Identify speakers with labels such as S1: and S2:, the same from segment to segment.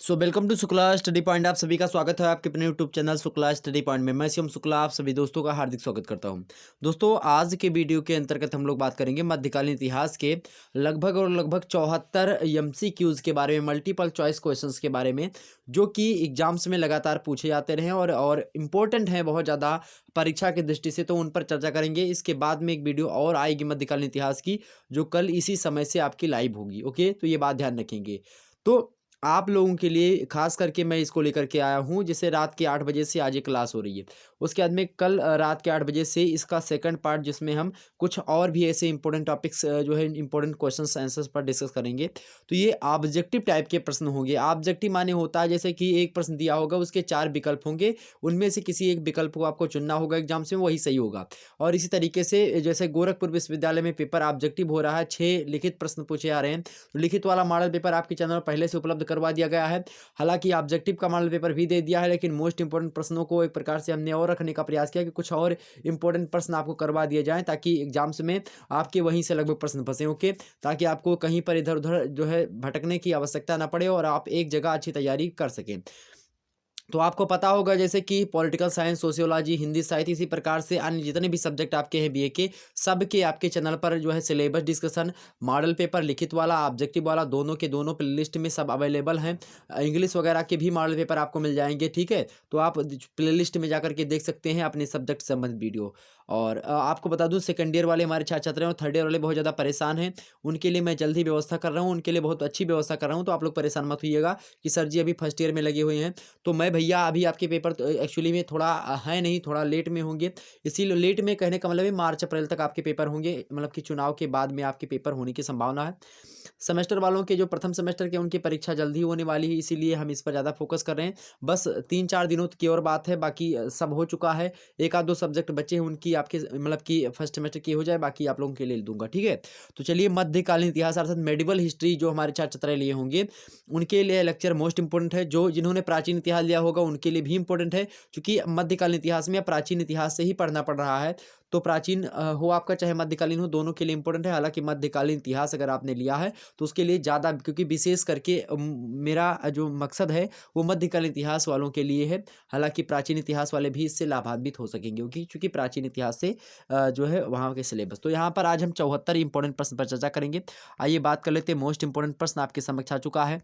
S1: Welcome to Shukla study point. आप सभी का स्वागत है आपके अपने YouTube channel Shukla study point में। मैं शिवम शुक्ला आप सभी दोस्तों का हार्दिक स्वागत करता हूं। दोस्तों, आज के वीडियो के अंतर्गत हम लोग बात करेंगे मध्यकालीन इतिहास के लगभग 74 एमसीक्यूज के बारे में, मल्टीपल चॉइस क्वेश्चंस के बारे में, जो कि एग्जाम्स में लगातार पूछे जाते रहे और इम्पोर्टेंट हैं बहुत ज़्यादा परीक्षा की दृष्टि से, तो उन पर चर्चा करेंगे। इसके बाद में एक वीडियो और आएगी मध्यकालीन इतिहास की, जो कल इसी समय से आपकी लाइव होगी। ओके, तो ये बात ध्यान रखेंगे। तो आप लोगों के लिए खास करके मैं इसको लेकर के आया हूँ, जैसे रात के 8 बजे से आज ये क्लास हो रही है। उसके बाद में कल रात के 8 बजे से इसका सेकंड पार्ट, जिसमें हम कुछ और भी ऐसे इंपॉर्टेंट टॉपिक्स जो है इंपॉर्टेंट क्वेश्चंस आंसर्स पर डिस्कस करेंगे। तो ये ऑब्जेक्टिव टाइप के प्रश्न होंगे। ऑब्जेक्टिव माने होता है जैसे कि एक प्रश्न दिया होगा, उसके 4 विकल्प होंगे, उनमें से किसी एक विकल्प को आपको चुनना होगा एग्जाम्स में, वही सही होगा। और इसी तरीके से जैसे गोरखपुर विश्वविद्यालय में पेपर ऑब्जेक्टिव हो रहा है, 6 लिखित प्रश्न पूछे जा रहे हैं। तो लिखित वाला मॉडल पेपर आपके चैनल पर पहले से उपलब्ध करवा दिया गया है। हालांकि ऑब्जेक्टिव का मॉडल पेपर भी दे दिया है, लेकिन मोस्ट इंपोर्टेंट प्रश्नों को एक प्रकार से हमने और रखने का प्रयास किया कि कुछ और इंपॉर्टेंट प्रश्न आपको करवा दिए जाएं, ताकि एग्जाम्स में आपके वहीं से लगभग प्रश्न फंसे। ओके, ताकि आपको कहीं पर इधर उधर जो है भटकने की आवश्यकता ना पड़े और आप एक जगह अच्छी तैयारी कर सकें। तो आपको पता होगा जैसे कि पॉलिटिकल साइंस, सोशियोलॉजी, हिंदी साहित्य, इसी प्रकार से अन्य जितने भी सब्जेक्ट आपके हैं बीए के, सब के आपके चैनल पर जो है सिलेबस डिस्कशन, मॉडल पेपर लिखित वाला, ऑब्जेक्टिव वाला, दोनों के दोनों प्लेलिस्ट में सब अवेलेबल हैं। इंग्लिश वगैरह के भी मॉडल पेपर आपको मिल जाएंगे। ठीक है, तो आप प्लेलिस्ट में जाकर के देख सकते हैं अपने सब्जेक्ट से संबंधित वीडियो। और आपको बता दूं, सेकंड ईयर वाले हमारे छात्र छात्र हैं और थर्ड ईयर वाले बहुत ज़्यादा परेशान हैं, उनके लिए मैं जल्द ही व्यवस्था कर रहा हूँ, उनके लिए बहुत अच्छी व्यवस्था कर रहा हूँ। तो आप लोग परेशान मत होइएगा कि सर जी अभी फर्स्ट ईयर में लगे हुए हैं। तो मैं भैया अभी आपके पेपर तो एक्चुअली में थोड़ा है नहीं, थोड़ा लेट में होंगे। इसीलिए लेट में कहने का मतलब है मार्च अप्रैल तक आपके पेपर होंगे, मतलब कि चुनाव के बाद में आपके पेपर होने की संभावना है। सेमेस्टर वालों के जो प्रथम सेमेस्टर के, उनकी परीक्षा जल्दी होने वाली है, इसीलिए हम इस पर ज़्यादा फोकस कर रहे हैं। बस 3-4 दिनों की और बात है, बाकी सब हो चुका है। एक आध दो सब्जेक्ट बचे हैं, उनकी आपके मतलब कि फर्स्ट सेमेस्टर की हो जाए, बाकी आप लोगों के लिए दूंगा। ठीक है, तो चलिए मध्यकालीन इतिहास अर्थात मेडिवल हिस्ट्री जो हमारे छात्र छात्राएं लिए होंगे, उनके लिए लेक्चर मोस्ट इंपोर्टेंट है। जो जिन्होंने प्राचीन इतिहास लिया होगा उनके लिए भी इंपॉर्टेंट है, क्योंकि मध्यकालीन इतिहास में या प्राचीन इतिहास से ही पढ़ना पड़ रहा है। तो प्राचीन हो आपका चाहे मध्यकालीन हो, दोनों के लिए इंपॉर्टेंट है। हालांकि मध्यकालीन इतिहास अगर आपने लिया है तो उसके लिए ज़्यादा, क्योंकि विशेष करके मेरा जो मकसद है वो मध्यकालीन इतिहास वालों के लिए है। हालांकि प्राचीन इतिहास वाले भी इससे लाभान्वित हो सकेंगे, क्योंकि प्राचीन इतिहास से जो है वहाँ के सिलेबस। तो यहाँ पर आज हम 74 इंपॉर्टेंट प्रश्न पर चर्चा करेंगे। आइए बात कर लेते हैं। मोस्ट इंपॉर्टेंट प्रश्न आपके समक्ष आ चुका है।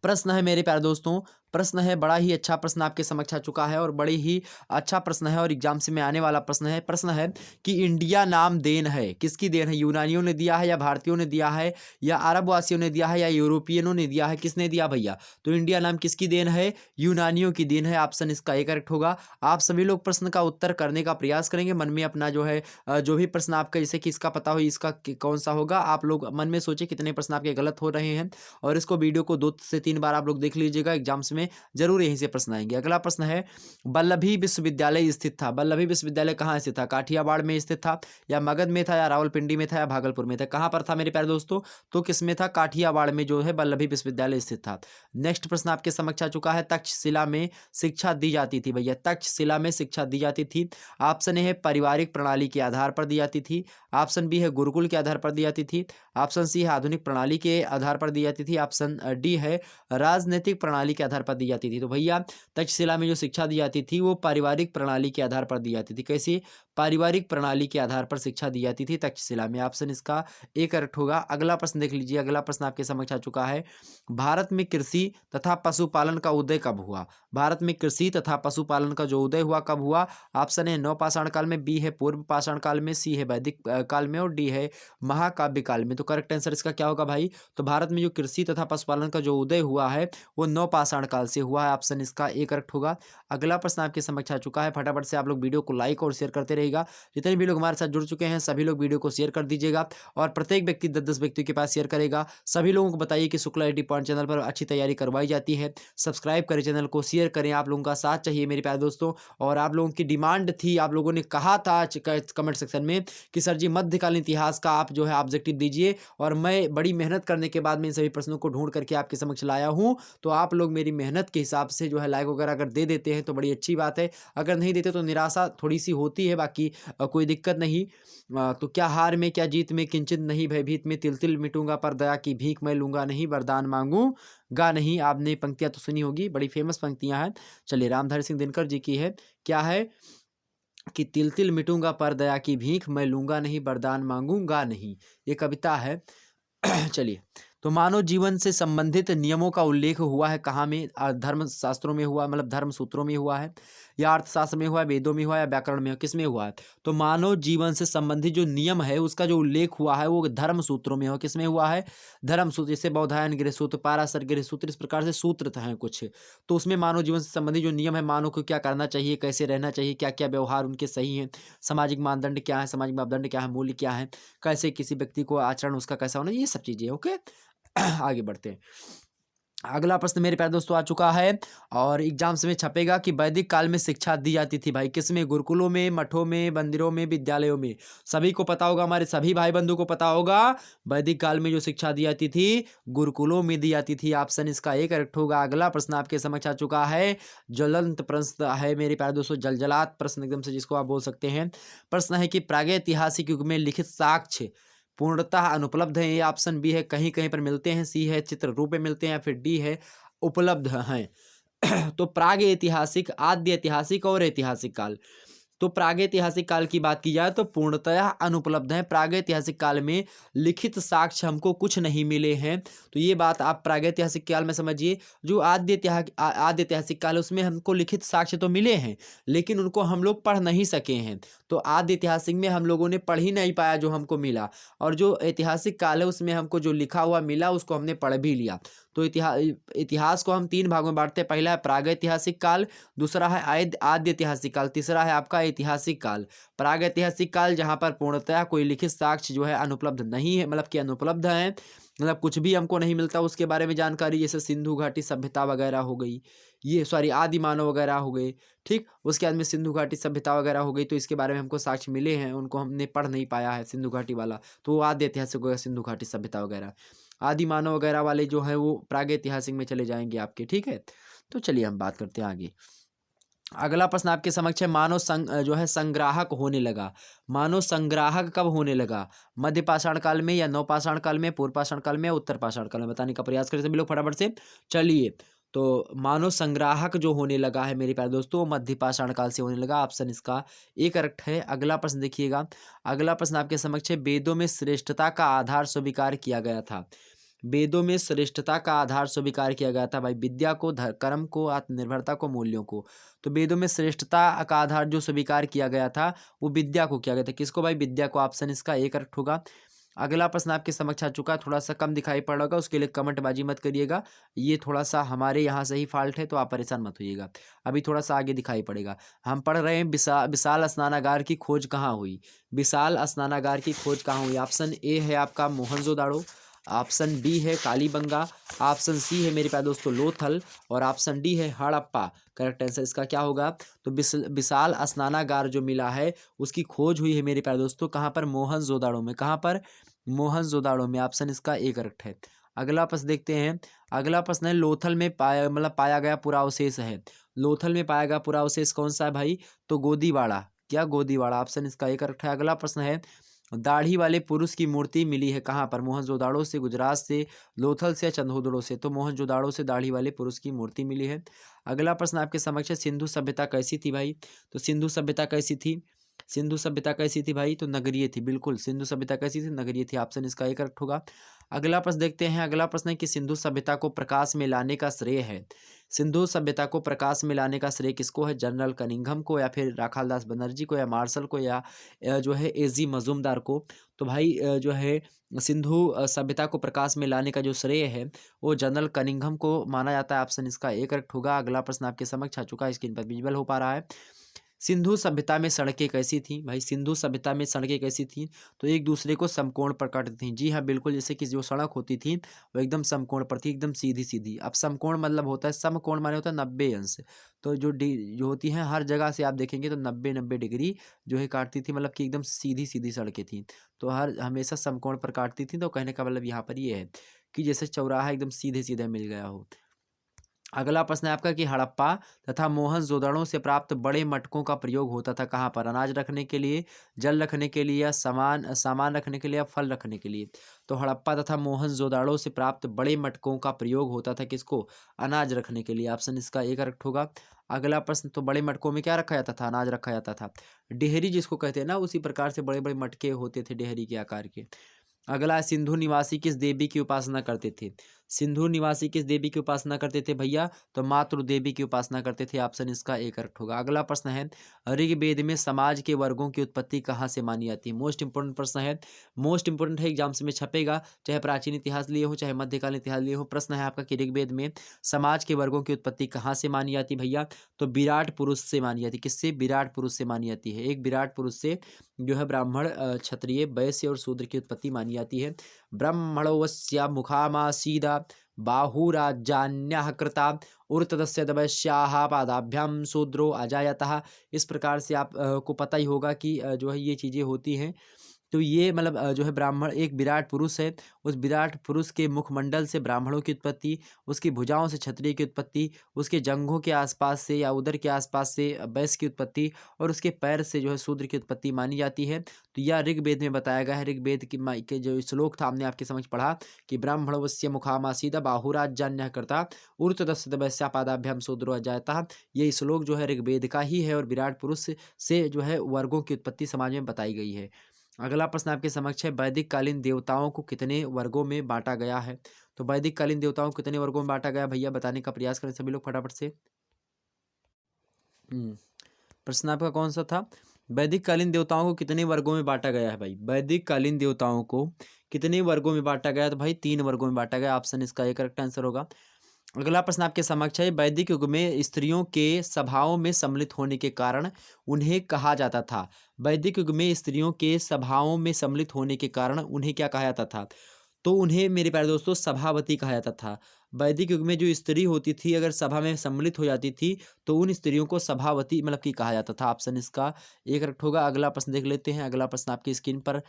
S1: प्रश्न है मेरे प्यारे दोस्तों, प्रश्न है, बड़ा ही अच्छा प्रश्न आपके समक्ष आ चुका है और बड़ी ही अच्छा प्रश्न है और एग्जाम से में आने वाला प्रश्न है। प्रश्न है कि इंडिया नाम देन है, किसकी देन है? यूनानियों ने दिया है या भारतीयों ने दिया है या अरब वासियों ने दिया है या यूरोपियनों ने दिया है? किसने दिया भैया? तो इंडिया नाम किसकी देन है? यूनानियों की देन है। ऑप्शन इसका ए करेक्ट होगा। आप सभी लोग प्रश्न का उत्तर करने का प्रयास करेंगे, मन में अपना जो है जो भी प्रश्न आपका, जैसे कि इसका पता हो इसका कौन सा होगा, आप लोग मन में सोचे कितने प्रश्न आपके गलत हो रहे हैं, और इसको वीडियो को 2 से 3 बार आप लोग देख लीजिएगा। एग्जाम्स में जरूर यहीं से प्रश्न आएंगे। अगला प्रश्न है, वल्लभी विश्वविद्यालय स्थित था। वल्लभी विश्वविद्यालय कहाँ स्थित था? काठियावाड़ में स्थित था या मगध में था या रावलपिंडी में था या भागलपुर में था? कहाँ पर था मेरे प्यारे दोस्तों? तो किसमें था? काठियावाड़ में जो है वल्लभी विश्वविद्यालय स्थित था। नेक्स्ट प्रश्न आपके समक्ष आ चुका है, तक्षशिला में शिक्षा दी जाती थी भैया। तक्षशिला में शिक्षा डी जाती थी। ऑप्शन ए है पारिवारिक प्रणाली के आधार पर दी जाती थी। ऑप्शन बी है गुरुकुल के आधार पर दी जाती थी। ऑप्शन सी है आधुनिक प्रणाली के आधार पर दी जाती थी। ऑप्शन डी है राजनीतिक प्रणाली के आधार पर दी जाती थी। तो भैया तक्षशिला में जो शिक्षा दी जाती थी वो पारिवारिक प्रणाली के आधार पर दी जाती थी। कैसी? पारिवारिक प्रणाली के आधार पर शिक्षा दी जाती थी तक्षशिला में। ऑप्शन इसका ए करेक्ट होगा। अगला प्रश्न देख लीजिए। अगला प्रश्न आपके समक्ष आ चुका है, भारत में कृषि तथा पशुपालन का उदय कब हुआ? भारत में कृषि तथा पशुपालन का जो उदय हुआ कब हुआ? ऑप्शन ए नवपाषाण काल में, बी है पूर्व पाषाण काल में, सी है वैदिक काल में और डी है महाकाव्य काल में। तो करेक्ट आंसर इसका क्या होगा भाई? तो भारत में जो कृषि तथा पशुपालन का जो उदय हुआ है वो नवपाषाण काल से हुआ है। ऑप्शन इसका ए करेक्ट होगा। अगला प्रश्न आपके समक्ष आ चुका है। फटाफट से आप लोग वीडियो को लाइक और शेयर करते रहेगा। जितने भी लोग हमारे साथ जुड़ चुके हैं सभी लोग वीडियो को शेयर कर दीजिएगा और प्रत्येक व्यक्ति 10-10 व्यक्ति के पास शेयर करेगा। सभी लोगों को बताइए कि शुक्ला एटी पॉइंट चैनल पर अच्छी तैयारी करवाई जाती है। सब्सक्राइब करें चैनल को, शेयर करें। आप लोगों का साथ चाहिए मेरे प्यारे दोस्तों। और आप लोगों की डिमांड थी, आप लोगों ने कहा था कमेंट सेक्शन में कि सर जी मध्यकालीन इतिहास का आप जो है ऑब्जेक्टिव दीजिए, और मैं बड़ी मेहनत करने के बाद में इन सभी प्रश्नों को ढूंढ करके आपके समक्ष लाया हूँ। तो आप लोग मेरी मेहनत के हिसाब से जो है लाइक वगैरह अगर दे देते हैं तो बड़ी अच्छी बात है, अगर नहीं देते तो निराशा थोड़ी सी होती है, बाकी कोई दिक्कत नहीं। तो क्या हार में क्या जीत में किंचित नहीं भयभीत में, तिल तिल मिटूंगा पर दया की भीख मैं लूंगा नहीं, वरदान मांगूंगा नहीं। आपने पंक्तियां तो सुनी होगी, बड़ी फेमस पंक्तियां हैं। चलिए रामधारी सिंह दिनकर जी की है, क्या है कि तिल तिल मिटूंगा पर दया की भीख मैं लूंगा नहीं, वरदान मांगूंगा नहीं, ये कविता है। चलिए, तो मानव जीवन से संबंधित नियमों का उल्लेख हुआ है कहाँ में? धर्म शास्त्रों में हुआ, मतलब धर्म सूत्रों में हुआ है, या अर्थशास्त्र में हुआ है, वेदों में हुआ है, या व्याकरण में, किस में हुआ है? तो मानव जीवन से संबंधित जो नियम है उसका जो उल्लेख हुआ है वो धर्म सूत्रों में हुआ। किस में हुआ है? धर्म सूत्र, जैसे बौधायन गृह सूत्र, पाराशर गृह सूत्र, इस प्रकार से सूत्र हैं कुछ। तो उसमें मानव जीवन से संबंधित जो नियम है, मानव को क्या करना चाहिए, कैसे रहना चाहिए, क्या क्या व्यवहार उनके सही हैं, सामाजिक मानदंड क्या है, सामाजिक मापदंड क्या है, मूल्य क्या है, कैसे किसी व्यक्ति को आचरण उसका कैसा होना, ये सब चीज़ें। ओके, आगे बढ़ते हैं। अगला प्रश्न मेरे प्यारे दोस्तों आ चुका है और एग्जाम्स में छपेगा कि वैदिक काल में शिक्षा दी जाती थी भाई किसमें? गुरुकुलों में, मठों में, मंदिरों में, विद्यालयों में। सभी को पता होगा, हमारे सभी भाई बंधु को पता होगा, वैदिक काल में जो शिक्षा दी जाती थी गुरुकुलों में दी जाती थी। ऑप्शन इसका ए करेक्ट होगा। अगला प्रश्न आपके समक्ष आ चुका है, ज्वलंत प्रश्न है मेरे प्यारे दोस्तों, जलजलात प्रश्न एकदम से जिसको आप बोल सकते हैं। प्रश्न है कि प्रागैतिहासिक युग में लिखित साक्ष्य पूर्णतः अनुपलब्ध है। ये ऑप्शन बी है, कहीं कहीं पर मिलते हैं, सी है चित्र रूप में मिलते हैं, या फिर डी है उपलब्ध हैं। तो प्राग ऐतिहासिक, आद्य ऐतिहासिक और ऐतिहासिक काल। तो प्रागैतिहासिक काल की बात की जाए तो पूर्णतः अनुपलब्ध है। प्रागैतिहासिक काल में लिखित साक्ष्य हमको कुछ नहीं मिले हैं। तो ये बात आप प्रागैतिहासिक काल में समझिए। जो आद्य ऐतिहासिक काल है उसमें हमको लिखित साक्ष्य तो मिले हैं, लेकिन उनको हम लोग पढ़ नहीं सके हैं। तो आद्य ऐतिहासिक में हम लोगों ने पढ़ ही नहीं पाया जो हमको मिला, और जो ऐतिहासिक काल है उसमें हमको जो लिखा हुआ मिला उसको हमने पढ़ भी लिया। तो इतिहास को हम तीन भागों में बांटते हैं। पहला है प्रागैतिहासिक काल, दूसरा है आद्य ऐतिहासिक काल, तीसरा है आपका ऐतिहासिक काल। प्रागैतिहासिक काल जहाँ पर पूर्णतः कोई लिखित साक्ष्य जो है अनुपलब्ध नहीं है, मतलब कि अनुपलब्ध है, मतलब कुछ भी हमको नहीं मिलता उसके बारे में जानकारी, जैसे सिंधु घाटी सभ्यता वगैरह हो गई, ये सॉरी आदि मानव वगैरह हो गए, ठीक। उसके बाद में सिंधु घाटी सभ्यता वगैरह हो गई, तो इसके बारे में हमको साक्ष्य मिले हैं, उनको हमने पढ़ नहीं पाया है सिंधु घाटी वाला, तो वो आद्य ऐतिहासिक हो गया सिंधु घाटी सभ्यता वगैरह। आदि मानव वगैरह वाले जो है वो प्रागैतिहासिक में चले जाएंगे आपके, ठीक है। तो चलिए हम बात करते हैं आगे। अगला प्रश्न आपके समक्ष है, मानव जो है संग्राहक होने लगा। मानव संग्राहक कब होने लगा? मध्य पाषाण काल में, या नवपाषाण काल में, पूर्व पाषाण काल में, या उत्तर पाषाण काल में? बताने का प्रयास करें सभी लोग फटाफट से। चलिए, तो मानव संग्राहक जो होने लगा है मेरे प्यारे दोस्तों, मध्य पाषाण काल से होने लगा। ऑप्शन इसका ए करेक्ट है। अगला प्रश्न देखिएगा। अगला प्रश्न आपके समक्ष है, वेदों में श्रेष्ठता का आधार स्वीकार किया गया था। वेदों में श्रेष्ठता का आधार स्वीकार किया गया था भाई, विद्या को, कर्म को, आत्मनिर्भरता को, मूल्यों को। तो वेदों में श्रेष्ठता का आधार जो स्वीकार किया गया था वो विद्या को किया गया था। किसको भाई? विद्या को। ऑप्शन इसका ए करेक्ट होगा। अगला प्रश्न आपके समक्ष आ चुका है, थोड़ा सा कम दिखाई पड़ रहा होगा, उसके लिए कमेंट बाजी मत करिएगा, ये थोड़ा सा हमारे यहाँ से ही फॉल्ट है, तो आप परेशान मत होइएगा। अभी थोड़ा सा आगे दिखाई पड़ेगा। हम पढ़ रहे हैं विशाल स्नानागार की खोज कहाँ हुई? विशाल स्नानागार की खोज कहाँ हुई? ऑप्शन ए है आपका मोहनजोदाड़ो, ऑप्शन बी है कालीबंगा, ऑप्शन सी है मेरे प्यारे दोस्तों लोथल, और ऑप्शन डी है हड़प्पा। करेक्ट आंसर इसका क्या होगा? तो विशाल स्नानागार जो मिला है उसकी खोज हुई है मेरे प्यारे दोस्तों, कहाँ पर? मोहनजोदाड़ो में। कहाँ पर? मोहनजोदाड़ो में। ऑप्शन इसका ए करेक्ट है। अगला प्रश्न देखते हैं। अगला प्रश्न है, लोथल में पाया गया पुरावशेष है। लोथल में पाया गया पुरावशेष कौन सा है भाई? तो गोदीवाड़ा। क्या? गोदीवाड़ा। ऑप्शन इसका ए करेक्ट है। अगला प्रश्न है, दाढ़ी वाले पुरुष की मूर्ति मिली है कहाँ पर? मोहनजोदाड़ो से, गुजरात से, लोथल से, या चंदोदड़ो से? तो मोहनजोदाड़ो से दाढ़ी वाले पुरुष की मूर्ति मिली है। अगला प्रश्न आपके समक्ष है, सिंधु सभ्यता कैसी थी भाई? तो सिंधु सभ्यता कैसी थी? सिंधु सभ्यता कैसी थी भाई? तो नगरीय थी। बिल्कुल, सिंधु सभ्यता कैसी थी? नगरीय थी। ऑप्शन इसका एक करेक्ट होगा। अगला प्रश्न देखते हैं। अगला प्रश्न है कि सिंधु सभ्यता को प्रकाश में लाने का श्रेय है, सिंधु सभ्यता को प्रकाश में लाने का श्रेय किसको है? जनरल कनिंघम को, या फिर राखालदास बनर्जी को, या मार्शल को, या जो है एजी मजूमदार को? तो भाई जो है सिंधु सभ्यता को प्रकाश में लाने का जो श्रेय है वो जनरल कनिंघम को माना जाता है। ऑप्शन इसका ए करेक्ट होगा। अगला प्रश्न आपके समक्ष आ चुका है, स्क्रीन पर विजुअल हो पा रहा है। सिंधु सभ्यता में सड़कें कैसी थी भाई? सिंधु सभ्यता में सड़कें कैसी थी? तो एक दूसरे को समकोण पर काटती थी। जी हाँ, बिल्कुल, जैसे कि जो सड़क होती थी वो एकदम समकोण पर थी, एकदम सीधी सीधी। अब समकोण मतलब होता है, समकोण माने होता है 90 अंश। तो जो होती हैं हर जगह से आप देखेंगे तो 90-90 डिग्री जो है काटती थी, मतलब कि एकदम सीधी सीधी सड़कें थी। तो हर हमेशा समकोण पर काटती थी। तो कहने का मतलब यहाँ पर ये है कि जैसे चौराहा एकदम सीधे सीधे मिल गया हो। अगला प्रश्न है आपका कि हड़प्पा तथा मोहनजोदड़ो से प्राप्त बड़े मटकों का प्रयोग होता था कहाँ पर? अनाज रखने के लिए, जल रखने के लिए, या सामान सामान रखने के लिए, या फल रखने के लिए? तो हड़प्पा तथा मोहनजोदड़ो से प्राप्त बड़े मटकों का प्रयोग होता था किसको? अनाज रखने के लिए। ऑप्शन इसका ए करेक्ट होगा। अगला प्रश्न, तो बड़े मटकों में क्या रखा जाता था? अनाज रखा जाता था। डेहरी जिसको कहते हैं ना, उसी प्रकार से बड़े बड़े मटके होते थे डेहरी के आकार के। अगला है, सिंधु निवासी किस देवी की उपासना करते थे? सिंधु निवासी किस देवी की उपासना करते थे भैया? तो मातृ देवी की उपासना करते थे। ऑप्शन इसका ए करेक्ट होगा। अगला प्रश्न है, ऋग्वेद में समाज के वर्गों की उत्पत्ति कहाँ से मानी जाती है? मोस्ट इंपोर्टेंट प्रश्न है, मोस्ट इंपोर्टेंट है, एग्जाम्स में छपेगा, चाहे प्राचीन इतिहास लिए हो चाहे मध्यकालीन इतिहास लिए हो। प्रश्न है आपका कि ऋग्वेद में समाज के वर्गों की उत्पत्ति कहाँ से मानी जाती है भैया? तो विराट पुरुष से मानी जाती है। किससे? विराट पुरुष से मानी जाती है। एक विराट पुरुष से जो है ब्राह्मण, क्षत्रिय, वैश्य और शूद्र की उत्पत्ति मानी जाती है। ब्रह्मणोऽस्य मुखामासीद बाहुराजान्यः कृता उर्तदस्य दवैश्याः पादाभ्याम शूद्रो अजायतः। इस प्रकार से आप को पता ही होगा कि जो है ये चीज़ें होती हैं। तो ये मतलब जो है ब्राह्मण एक विराट पुरुष है, उस विराट पुरुष के मुखमंडल से ब्राह्मणों की उत्पत्ति, उसकी भुजाओं से क्षत्रिय की उत्पत्ति, उसके जंघों के आसपास से या उदर के आसपास से वैश्य की उत्पत्ति, और उसके पैर से जो है शूद्र की उत्पत्ति मानी जाती है। तो यह ऋग्वेद में बताया गया है। ऋग्वेद के जो श्लोक था हमने आपके समझ पढ़ा कि ब्राह्मणवस्य मुखामासीद बाहुराज्यान्यः कर्ता ऊर्ध्वतस्य वैश्यापादाभ्याम शूद्रो अजायतः। ये श्लोक जो है ऋग्वेद का ही है और विराट पुरुष से जो है वर्गों की उत्पत्ति समाज में बताई गई है। अगला प्रश्न आपके समक्ष है, वैदिक कालीन देवताओं को कितने वर्गों में बांटा गया है? तो वैदिक कालीन देवताओं को कितने वर्गों में बांटा गया भैया? बताने का प्रयास करें सभी लोग फटाफट से। प्रश्न आपका कौन सा था? वैदिक कालीन देवताओं को कितने वर्गों में बांटा गया है भाई? वैदिक कालीन देवताओं को कितने वर्गों में बांटा गया? तो भाई 3 वर्गों में बांटा गया। ऑप्शन इसका एक करेक्ट आंसर होगा। अगला प्रश्न आपके समक्ष है, वैदिक युग में स्त्रियों के सभाओं में सम्मिलित होने के कारण उन्हें कहा जाता था? वैदिक युग में स्त्रियों के सभाओं में सम्मिलित होने के कारण उन्हें क्या कहा जाता था? तो उन्हें मेरे प्यारे दोस्तों सभावती कहा जाता था। वैदिक युग में जो स्त्री होती थी अगर सभा में सम्मिलित हो जाती थी तो उन स्त्रियों को सभावती मतलब कि कहा जाता था। ऑप्शन इसका एक करेक्ट होगा। अगला प्रश्न देख लेते हैं। अगला प्रश्न आपकी स्क्रीन पर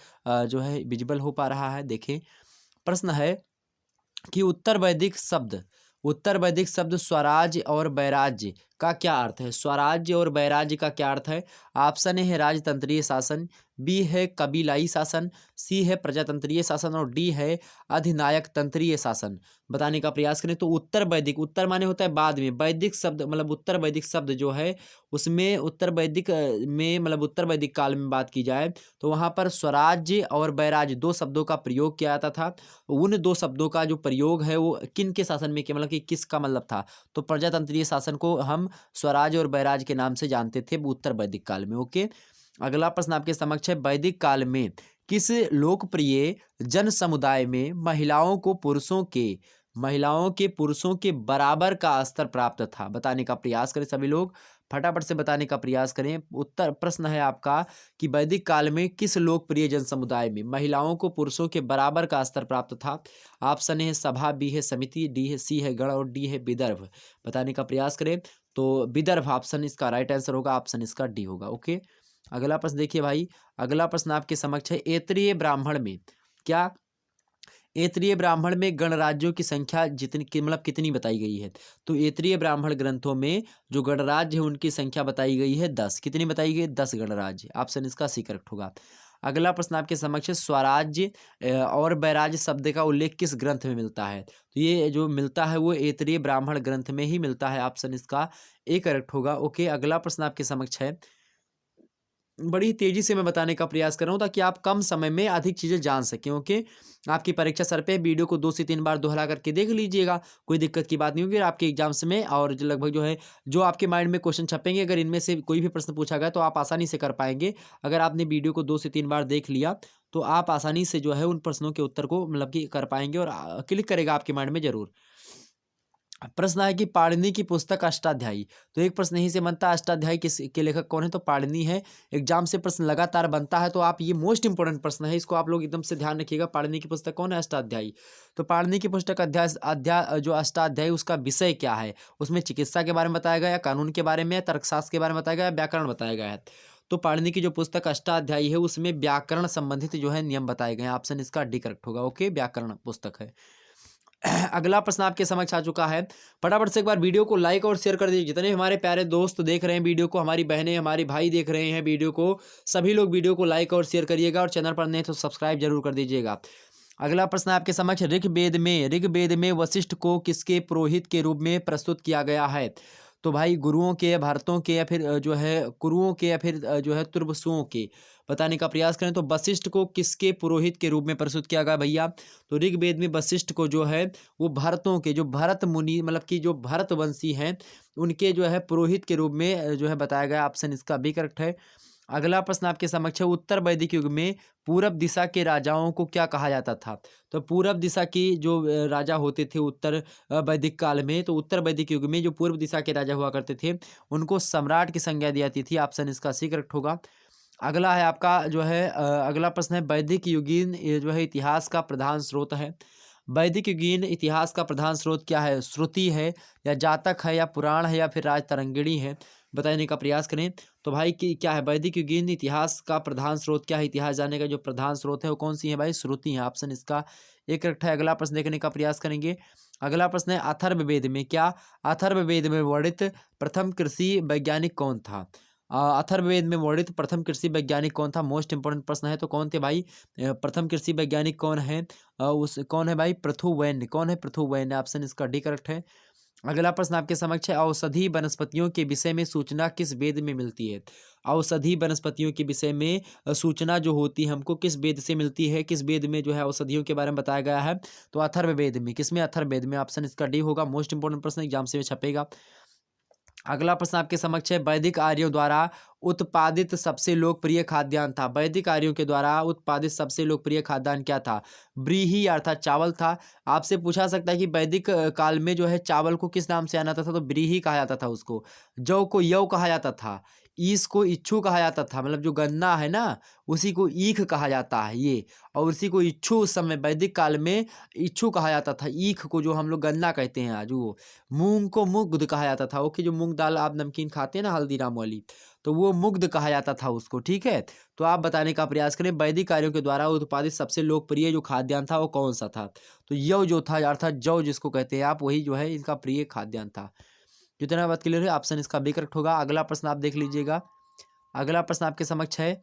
S1: जो है विजिबल हो पा रहा है, देखें। प्रश्न है कि उत्तर वैदिक शब्द स्वराज और वैराज्य का क्या अर्थ है? स्वराज्य और वैराज्य का क्या अर्थ है? ऑप्शन ए है राजतंत्रीय शासन, बी है कबीलाई शासन, सी है प्रजातंत्रीय शासन, और डी है अधिनायक तंत्रीय शासन। बताने का प्रयास करें तो उत्तर वैदिक, उत्तर माने होता है बाद में, वैदिक शब्द मतलब उत्तर वैदिक शब्द जो है उसमें उत्तर वैदिक में मतलब उत्तर वैदिक काल में बात की जाए तो वहाँ पर स्वराज्य और वैराज्य 2 शब्दों का प्रयोग किया जाता था। उन 2 शब्दों का जो प्रयोग है वो किन के शासन में किया, मतलब कि किसका मतलब था? तो प्रजातंत्रीय शासन को हम स्वराज और बैराज के नाम से जानते थे उत्तर वैदिक काल में। ओके, अगला प्रश्न आपके समक्ष है, वैदिक काल में किस लोकप्रिय जन समुदाय में महिलाओं के पुरुषों के बराबर का स्तर प्राप्त था? बताने का प्रयास करें सभी लोग, फटाफट से बताने का प्रयास करें। उत्तर प्रश्न है आपका कि वैदिक काल में किस लोकप्रिय जन समुदाय में महिलाओं को पुरुषों के बराबर का स्तर प्राप्त था? ऑप्शन है सभा, बी है समिति, डी है सी है गण, और डी है विदर्भ। बताने का प्रयास करें तो विदर्भ ऑप्शन इसका राइट आंसर होगा। ऑप्शन इसका डी होगा। ओके, अगला प्रश्न देखिए भाई। अगला प्रश्न आपके समक्ष है, ऐत्रीय ब्राह्मण में क्या ऐत्रीय ब्राह्मण में गणराज्यों की संख्या मतलब कितनी बताई गई है? तो ऐत्रीय ब्राह्मण ग्रंथों में जो गणराज्य है उनकी संख्या बताई गई है 10। कितनी बताई गई है? 10 गणराज्य। ऑप्शन इसका सी करेक्ट होगा। अगला प्रश्न आपके समक्ष है, स्वराज्य और वैराज्य शब्द का उल्लेख किस ग्रंथ में मिलता है? तो ये जो मिलता है वो ऐत्रीय ब्राह्मण ग्रंथ में ही मिलता है। ऑप्शन इसका ए करेक्ट होगा। ओके, अगला प्रश्न आपके समक्ष है, बड़ी तेजी से मैं बताने का प्रयास कर रहा हूँ ताकि आप कम समय में अधिक चीज़ें जान सकें। ओके, आपकी परीक्षा सर पे, वीडियो को 2 से 3 बार दोहरा करके देख लीजिएगा, कोई दिक्कत की बात नहीं होगी। और आपके एग्जाम्स में और जो लगभग जो है जो आपके माइंड में क्वेश्चन छपेंगे, अगर इनमें से कोई भी प्रश्न पूछा गया तो आप आसानी से कर पाएंगे। अगर आपने वीडियो को 2 से 3 बार देख लिया तो आप आसानी से जो है उन प्रश्नों के उत्तर को मतलब कि कर पाएंगे और क्लिक करेगा आपके माइंड में जरूर। प्रश्न है कि पाणिनि की पुस्तक अष्टाध्यायी, तो एक प्रश्न यहीं से बनता है, अष्टाध्यायी किस के लेखक कौन है, तो पाणिनि है। एग्जाम से प्रश्न लगातार बनता है, तो आप ये मोस्ट इंपॉर्टेंट प्रश्न है, इसको आप लोग एकदम से ध्यान रखिएगा। पाणिनि की पुस्तक कौन है, अष्टाध्यायी। तो पाणिनि की पुस्तक अध्याय जो अष्टाध्यायी, उसका विषय क्या है, उसमें चिकित्सा के बारे में बताया गया, या कानून के बारे में, या तर्कशास्त्र के बारे में बताया गया, या व्याकरण बताया गया है। तो पाणिनि की जो पुस्तक अष्टाध्यायी है उसमें व्याकरण संबंधित जो है नियम बताए गए हैं। ऑप्शन इसका डी करेक्ट होगा। ओके, व्याकरण पुस्तक है। अगला प्रश्न आपके समक्ष आ चुका है। फटाफट से एक बार वीडियो को लाइक और शेयर कर दीजिए। जितने हमारे प्यारे दोस्त देख रहे हैं वीडियो को, हमारी बहनें हमारे भाई देख रहे हैं वीडियो को, सभी लोग वीडियो को लाइक और शेयर करिएगा, और चैनल पर नए तो सब्सक्राइब जरूर कर दीजिएगा। अगला प्रश्न आपके समक्ष, ऋग्वेद में वशिष्ठ को किसके पुरोहित के रूप में प्रस्तुत किया गया है। तो भाई गुरुओं के, भरतों के, या फिर जो है कुरुओं के, या फिर जो है तुर्बसुओं के, बताने का प्रयास करें। तो वशिष्ठ को किसके पुरोहित के रूप में प्रस्तुत किया गया भैया, तो ऋग्वेद में वशिष्ठ को जो है वो भरतों के, जो भरत मुनि मतलब कि जो भरतवंशी हैं, उनके जो है पुरोहित के रूप में जो है बताया गया। ऑप्शन इसका बी करेक्ट है। अगला प्रश्न आपके समक्ष है, उत्तर वैदिक युग में पूरब दिशा के राजाओं को क्या कहा जाता था। तो पूरब दिशा की जो राजा होते थे उत्तर वैदिक काल में, तो उत्तर वैदिक युग में जो पूर्व दिशा के राजा हुआ करते थे उनको सम्राट की संज्ञा दी जाती थी। ऑप्शन इसका सी करेक्ट होगा। अगला है आपका जो है अगला प्रश्न है, वैदिक युगीन ये जो है इतिहास का प्रधान स्रोत है। वैदिक युगीन इतिहास का प्रधान स्रोत क्या है, श्रुति है, या जातक है, या पुराण है, या फिर राजतरंगिणी है, बताने का प्रयास करें। तो भाई कि क्या है, वैदिक युगीन इतिहास का प्रधान स्रोत क्या है, इतिहास जानने का जो प्रधान स्रोत है वो कौन सी है भाई, श्रुति है। ऑप्शन इसका एक करेक्ट है। अगला प्रश्न देखने का प्रयास करेंगे। अगला प्रश्न है, अथर्ववेद में क्या, अथर्ववेद में वर्णित प्रथम कृषि वैज्ञानिक कौन था। अथर्ववेद में वर्णित प्रथम कृषि वैज्ञानिक कौन था, मोस्ट इंपोर्टेंट प्रश्न है। तो कौन थे भाई, प्रथम कृषि वैज्ञानिक कौन है, उस कौन है भाई, पृथुवैन्य। कौन है, पृथुवैन्य। ऑप्शन इसका डी करेक्ट है। अगला प्रश्न आपके समक्ष है, औषधि वनस्पतियों के विषय में सूचना किस वेद में मिलती है। औषधि वनस्पतियों के विषय में सूचना जो होती है हमको किस वेद से मिलती है, किस वेद में जो है औषधियों के बारे में बताया गया है, तो अथर्ववेद में। किसमें, अथर्ववेद में। ऑप्शन इसका डी होगा। मोस्ट इंपोर्टेंट प्रश्न एग्जाम से छपेगा। अगला प्रश्न आपके समक्ष है, वैदिक आर्यों द्वारा उत्पादित सबसे लोकप्रिय खाद्यान्न था। वैदिक आर्यों के द्वारा उत्पादित सबसे लोकप्रिय खाद्यान्न क्या था, ब्रीही अर्थात चावल था। आपसे पूछा सकता है कि वैदिक काल में जो है चावल को किस नाम से जाना जाता था, तो ब्रीही कहा जाता था उसको। जौ को यव कहा जाता था, ईस को इच्छू कहा जाता था, मतलब जो गन्ना है ना उसी को ईख कहा जाता है ये, और उसी को इच्छू उस समय वैदिक काल में इच्छू कहा जाता था। ईख को जो हम लोग गन्ना कहते हैं आज, वो मूंग को मुग्ध कहा जाता था। ओके, जो मूंग दाल आप नमकीन खाते हैं ना हल्दीराम वाली, तो वो मुग्ध कहा जाता था उसको। ठीक है, तो आप बताने का प्रयास करें, वैदिक कार्यों के द्वारा उत्पादित सबसे लोकप्रिय जो खाद्यान्न था वो कौन सा था। तो यव जो था अर्थात जौ जिसको कहते हैं आप, वही जो है इनका प्रिय खाद्यान्न था। जितना बात क्लियर है, ऑप्शन इसका बी करेक्ट होगा। अगला प्रश्न आप देख लीजिएगा। अगला प्रश्न आपके समक्ष है,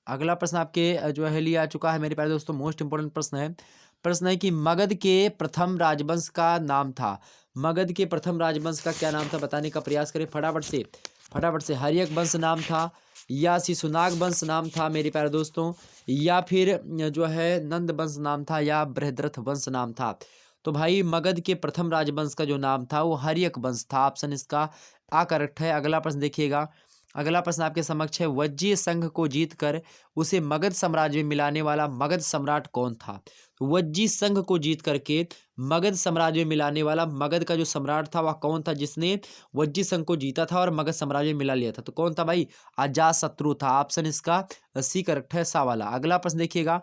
S1: अगला प्रश्न आपके जो है लिए आ चुका है मेरे प्यारे दोस्तों, मोस्ट इंपोर्टेंट प्रश्न है। प्रश्न है कि मगध के प्रथम राजवंश का नाम था। मगध के प्रथम राजवंश का क्या नाम था, बताने का प्रयास करें फटाफट से। फटाफट से, हर्यक वंश नाम था, या शिशुनाग वंश नाम था मेरे प्यारे दोस्तों, या फिर जो है नंद वंश नाम था, या बृहद्रथ वंश नाम था। तो भाई मगध के प्रथम राजवंश का जो नाम था वो हर्यक वंश था। ऑप्शन इसका आ करेक्ट है। अगला प्रश्न देखिएगा। अगला प्रश्न आपके समक्ष है, वज्जीय संघ को जीतकर उसे मगध साम्राज्य में मिलाने वाला मगध सम्राट कौन था। तो वज्जी संघ को जीत करके मगध साम्राज्य में मिलाने वाला मगध का जो सम्राट था वह कौन था, जिसने वज्जी संघ को जीता था और मगध साम्राज्य में मिला लिया था। तो कौन था भाई, अजातशत्रु था। ऑप्शन इसका सी करेक्ट है, सा वाला। अगला प्रश्न देखिएगा।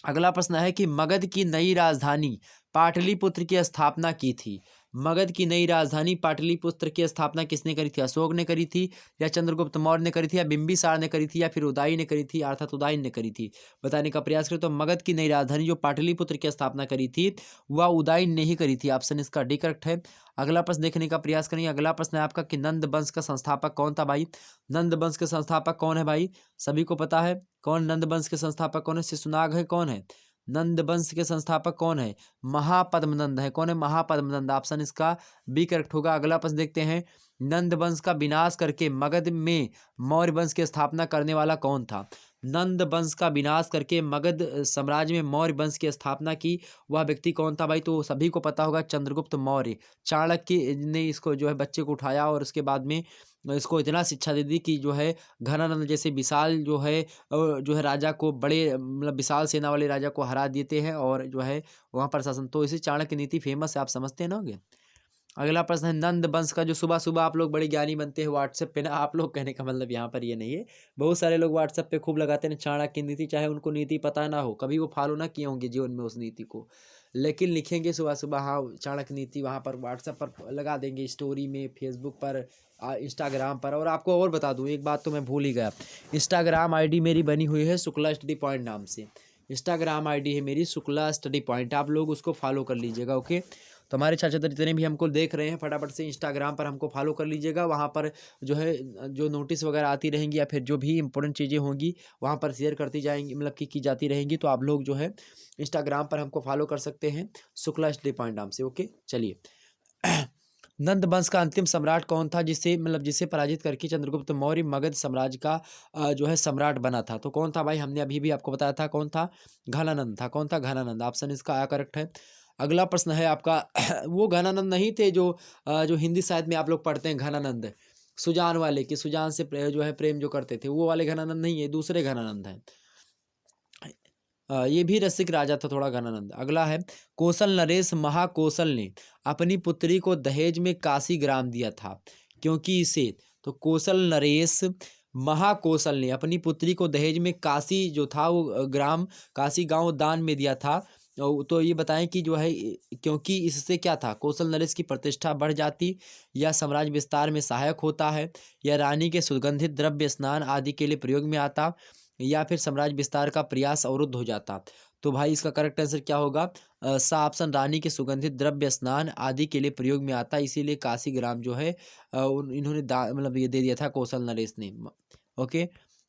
S1: अगला प्रश्न है कि मगध की नई राजधानी पाटलिपुत्र की स्थापना की थी। मगध की नई राजधानी पाटलिपुत्र की स्थापना किसने करी थी, अशोक ने करी थी, या चंद्रगुप्त मौर्य ने करी थी, या बिंबिसार ने करी थी, या फिर उदय ने करी थी अर्थात उदयन ने करी थी, बताने का प्रयास करें। तो मगध की नई राजधानी जो पाटलिपुत्र की स्थापना करी थी वह उदयन ने ही करी थी। ऑप्शन इसका डी करेक्ट है। अगला प्रश्न देखने का प्रयास करेंगे। अगला प्रश्न है आपका कि नंद वंश का संस्थापक कौन था भाई। नंद वंश के संस्थापक कौन है भाई, सभी को पता है कौन नंद वंश के संस्थापक कौन है, शिशुनाग है, कौन है नंद वंश के संस्थापक कौन है, महापद्मनंद है। कौन है, महापद्मनंद। ऑप्शन इसका बी करेक्ट होगा। अगला प्रश्न देखते हैं, नंद वंश का विनाश करके मगध में मौर्य वंश की स्थापना करने वाला कौन था। नंद वंश का विनाश करके मगध साम्राज्य में मौर्य वंश की स्थापना की, वह व्यक्ति कौन था भाई? तो सभी को पता होगा, चंद्रगुप्त मौर्य। चाणक्य ने इसको जो है बच्चे को उठाया और उसके बाद में इसको इतना शिक्षा दे दी कि जो है घनानंद जैसे विशाल जो है राजा को, बड़े मतलब विशाल सेना वाले राजा को हरा देते हैं और जो है वहाँ पर शासन, तो इसी चाणक्य नीति फेमस है, आप समझते हैं ना होगे। अगला प्रश्न है, नंद वंश का जो सुबह सुबह आप लोग बड़े ज्ञानी बनते हैं व्हाट्सएप पे ना, आप लोग कहने का मतलब यहाँ पर ये नहीं है, बहुत सारे लोग व्हाट्सएप पे खूब लगाते हैं चाणक्य की नीति, चाहे उनको नीति पता ना हो, कभी वो फॉलो ना किए होंगे जीवन में उस नीति को, लेकिन लिखेंगे सुबह सुबह हाँ चाणक्य नीति, वहाँ पर व्हाट्सएप पर लगा देंगे, स्टोरी में, फेसबुक पर, इंस्टाग्राम पर। और आपको और बता दूँ एक बात, तो मैं भूल ही गया, इंस्टाग्राम आईडी मेरी बनी हुई है शुक्ला स्टडी पॉइंट नाम से, इंस्टाग्राम आईडी है मेरी शुक्ला स्टडी पॉइंट, आप लोग उसको फॉलो कर लीजिएगा। ओके, तो हमारे छात्र जितने भी हमको देख रहे हैं फटाफट से इंस्टाग्राम पर हमको फॉलो कर लीजिएगा, वहाँ पर जो है जो नोटिस वगैरह आती रहेंगी या फिर जो भी इंपॉर्टेंट चीज़ें होंगी वहाँ पर शेयर करती जाएंगी, मतलब कि की जाती रहेंगी, तो आप लोग जो है इंस्टाग्राम पर हमको फॉलो कर सकते हैं शुक्ला स्टडी पॉइंट नाम से। ओके, चलिए नंद वंश का अंतिम सम्राट कौन था, जिसे पराजित करके चंद्रगुप्त मौर्य मगध साम्राज्य का जो है सम्राट बना था? तो कौन था भाई? हमने अभी भी आपको बताया था, कौन था? घनानंद था। कौन था? घनानंद। ऑप्शन इसका आ करेक्ट है। अगला प्रश्न है आपका वो घनानंद नहीं थे जो हिंदी साहित्य में आप लोग पढ़ते हैं, घनानंद सुजान वाले, कि सुजान से जो है प्रेम जो करते थे, वो वाले घनानंद नहीं है, दूसरे घनानंद हैं। ये भी रसिक राजा था थोड़ा, घनानंद। अगला है, कौशल नरेश महाकौशल ने अपनी पुत्री को दहेज में काशी ग्राम दिया था, क्योंकि इसे, तो कौशल नरेश महाकौशल ने अपनी पुत्री को दहेज में काशी जो था वो ग्राम, काशी गांव दान में दिया था। तो ये बताएं कि जो है क्योंकि इससे क्या था, कौशल नरेश की प्रतिष्ठा बढ़ जाती, या साम्राज्य विस्तार में सहायक होता है, या रानी के सुगंधित द्रव्य स्नान आदि के लिए प्रयोग में आता, या फिर साम्राज्य विस्तार का प्रयास अवरुद्ध हो जाता। तो भाई इसका करेक्ट आंसर क्या होगा? सा ऑप्शन, रानी के सुगंधित द्रव्य स्नान आदि के लिए प्रयोग में आता, इसीलिए काशी ग्राम जो है इन्होंने मतलब ये दे दिया था कौशल नरेश ने। ओके,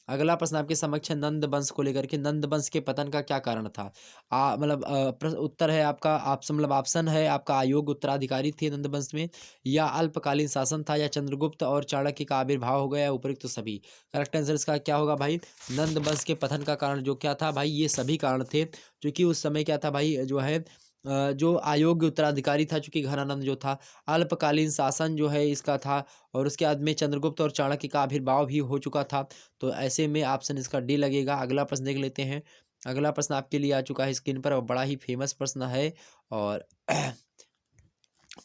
S1: अगला प्रश्न आपके समक्ष है नंद वंश को लेकर के, नंद वंश के पतन का क्या कारण था? मतलब उत्तर है आपका ऑप्शन, मतलब ऑप्शन है आपका, अयोग्य उत्तराधिकारी थे नंद वंश में, या अल्पकालीन शासन था, या चंद्रगुप्त और चाणक्य का आविर्भाव हो गया, उपयुक्त तो सभी। करेक्ट आंसर इसका क्या होगा भाई? नंद वंश के पतन का कारण जो क्या था भाई, ये सभी कारण थे, क्योंकि उस समय क्या था भाई, जो है जो अयोग्य उत्तराधिकारी था, चूंकि घनानंद जो था, अल्पकालीन शासन जो है इसका था, और उसके बाद में चंद्रगुप्त और चाणक्य का आविर्भाव भी हो चुका था, तो ऐसे में ऑप्शन इसका डी लगेगा। अगला प्रश्न देख लेते हैं। अगला प्रश्न आपके लिए आ चुका है स्क्रीन पर, और बड़ा ही फेमस प्रश्न है, और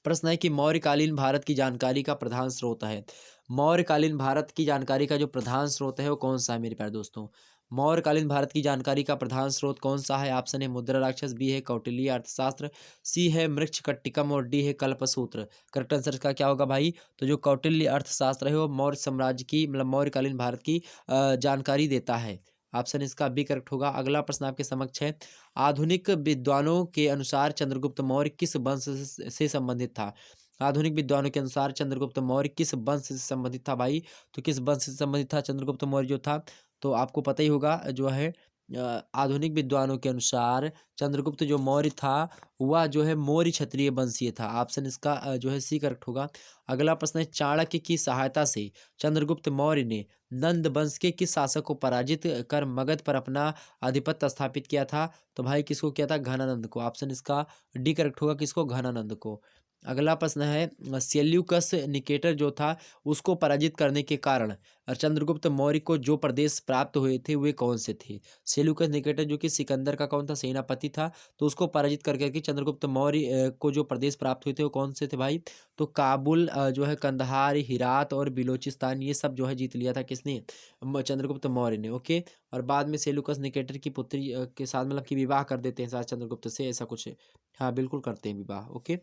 S1: प्रश्न है कि मौर्यकालीन भारत की जानकारी का प्रधान स्रोत है, मौर्यकालीन भारत की जानकारी का जो प्रधान स्रोत है वो कौन सा है मेरे प्यारे दोस्तों? मौर्यकालीन भारत की जानकारी का प्रधान स्रोत कौन सा है? ऑप्शन है मुद्रा राक्षस, बी है कौटिल्य अर्थशास्त्र, सी है मृच्छकट्टिकम, और डी है कल्पसूत्र। करेक्ट आंसर का क्या होगा भाई? तो जो कौटिल्य अर्थशास्त्र है वो मौर्य साम्राज्य की, मतलब मौर्यकालीन भारत की जानकारी देता है। ऑप्शन इसका बी करेक्ट होगा। अगला प्रश्न आपके समक्ष है, आधुनिक विद्वानों के अनुसार चंद्रगुप्त मौर्य किस वंश से संबंधित था? आधुनिक विद्वानों के अनुसार चंद्रगुप्त मौर्य किस वंश से संबंधित था भाई? तो किस वंश से संबंधित था चंद्रगुप्त मौर्य जो था? तो आपको पता ही होगा, जो है आधुनिक विद्वानों के अनुसार चंद्रगुप्त जो मौर्य था वह जो है मौर्य क्षत्रिय वंशीय था। ऑप्शन इसका जो है सी करेक्ट होगा। अगला प्रश्न है, चाणक्य की सहायता से चंद्रगुप्त मौर्य ने नंद वंश के किस शासक को पराजित कर मगध पर अपना आधिपत्य स्थापित किया था? तो भाई किसको किया था? घनानंद को। ऑप्शन इसका डी करेक्ट होगा, किसको? घनानंद को। अगला प्रश्न है, सेल्यूकस निकेटर जो था उसको पराजित करने के कारण चंद्रगुप्त मौर्य को जो प्रदेश प्राप्त हुए थे वे कौन से थे? सेल्यूकस निकेटर जो कि सिकंदर का कौन था? सेनापति था, तो उसको पराजित कर करके चंद्रगुप्त मौर्य को जो प्रदेश प्राप्त हुए थे वो कौन से थे भाई? तो काबुल, जो है कंदहार, हिरात और बिलोचिस्तान, ये सब जो है जीत लिया था किसने? चंद्रगुप्त मौर्य ने। ओके, और बाद में सेल्यूकस निकेटर की पुत्री के साथ, मतलब कि विवाह कर देते हैं शायद चंद्रगुप्त से, ऐसा कुछ है। हाँ बिल्कुल करते हैं विवाह। ओके,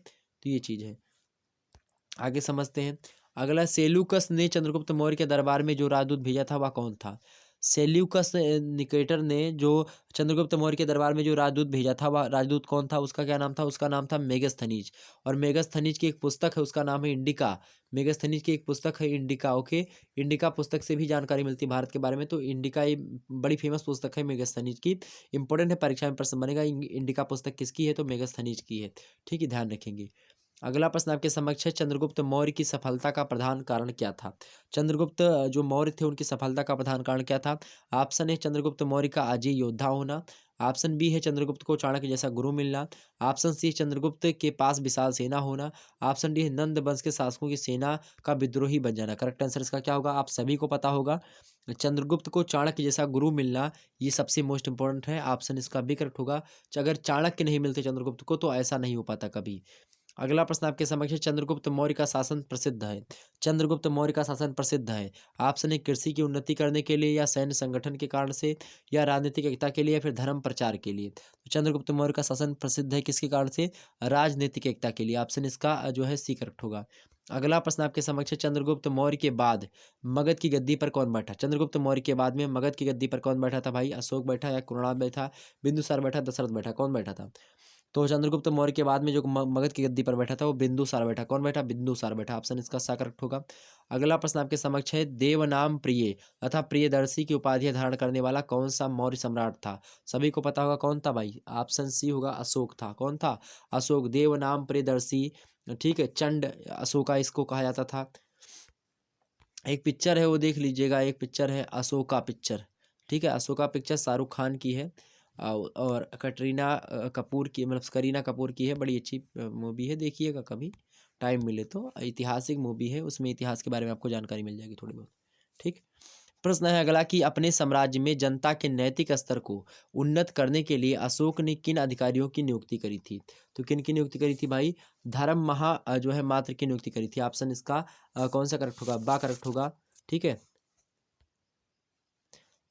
S1: तो ये चीज़ है, आगे समझते हैं। अगला, सेल्यूकस ने चंद्रगुप्त मौर्य के दरबार में जो राजदूत भेजा था वह कौन था? सेल्यूकस निकेटर ने जो चंद्रगुप्त मौर्य के दरबार में जो राजदूत भेजा था वह राजदूत कौन था? उसका क्या नाम था? उसका नाम था मेगस्थनीज। और मेगस्थनीज की एक पुस्तक है, उसका नाम है इंडिका। मेगस्थनीज की एक पुस्तक है इंडिका। ओके, इंडिका पुस्तक से भी जानकारी मिलती है भारत के बारे में, तो इंडिका ये बड़ी फेमस पुस्तक है मेगस्थनीज की, इंपॉर्टेंट है, परीक्षा में प्रश्न बनेगा। इंडिका पुस्तक किसकी है? तो मेगस्थनीज की है। ठीक है, ध्यान रखेंगे। अगला प्रश्न आपके समक्ष है, चंद्रगुप्त मौर्य की सफलता का प्रधान कारण क्या था? चंद्रगुप्त जो मौर्य थे उनकी सफलता का प्रधान कारण क्या था? ऑप्शन ए चंद्रगुप्त मौर्य का अजय योद्धा होना, ऑप्शन बी है चंद्रगुप्त को चाणक्य जैसा गुरु मिलना, ऑप्शन सी चंद्रगुप्त के पास विशाल सेना होना, ऑप्शन डी है नंद वंश के शासकों की सेना का विद्रोही बन जाना। करेक्ट आंसर इसका क्या होगा? आप सभी को पता होगा, चंद्रगुप्त को चाणक्य जैसा गुरु मिलना, ये सबसे मोस्ट इंपॉर्टेंट है। ऑप्शन इसका भी करेक्ट होगा। अगर चाणक्य नहीं मिलते चंद्रगुप्त को तो ऐसा नहीं हो पाता कभी। अगला प्रश्न आपके समक्ष है, चंद्रगुप्त मौर्य का शासन प्रसिद्ध है। चंद्रगुप्त मौर्य का शासन प्रसिद्ध है। ऑप्शन ए कृषि की उन्नति करने के लिए, या सैन्य संगठन के कारण से, या राजनीतिक एकता के लिए, या फिर धर्म प्रचार के लिए। तो चंद्रगुप्त मौर्य का शासन प्रसिद्ध है किसके कारण से? राजनीतिक एकता के लिए। ऑप्शन इसका जो है सी करेक्ट होगा। अगला प्रश्न आपके समक्ष है, चंद्रगुप्त मौर्य के बाद मगध की गद्दी पर कौन बैठा? चंद्रगुप्त मौर्य के बाद में मगध की गद्दी पर कौन बैठा था भाई? अशोक बैठा, या कुणाल बैठा, बिंदुसार बैठा, दशरथ बैठा, कौन बैठा था? तो चंद्रगुप्त मौर्य के बाद में जो मगध की गद्दी पर बैठा था वो बिंदुसार बैठा। कौन बैठा? बिंदुसार बैठा। ऑप्शन इसका सा करेक्ट होगा। अगला प्रश्न आपके समक्ष है, देवनाम प्रिय तथा प्रियदर्शी की उपाधियां धारण करने वाला कौन सा मौर्य सम्राट था? सभी को पता होगा कौन था भाई? ऑप्शन सी होगा, अशोक था। कौन था? अशोक। देवनाम प्रियदर्शी, ठीक है, चंड अशोका इसको कहा जाता था। एक पिक्चर है वो देख लीजिएगा, एक पिक्चर है अशोका पिक्चर, ठीक है, अशोका पिक्चर शाहरुख खान की है और कटरीना कपूर की, मतलब करीना कपूर की है। बड़ी अच्छी मूवी है, देखिएगा कभी टाइम मिले तो। ऐतिहासिक मूवी है, उसमें इतिहास के बारे में आपको जानकारी मिल जाएगी थोड़ी बहुत। ठीक। प्रश्न है अगला कि अपने साम्राज्य में जनता के नैतिक स्तर को उन्नत करने के लिए अशोक ने किन अधिकारियों की नियुक्ति करी थी? तो किन की नियुक्ति करी थी भाई? धर्म महा जो है मात्र की नियुक्ति करी थी। ऑप्शन इसका कौन सा करेक्ट होगा? बा करेक्ट होगा। ठीक है,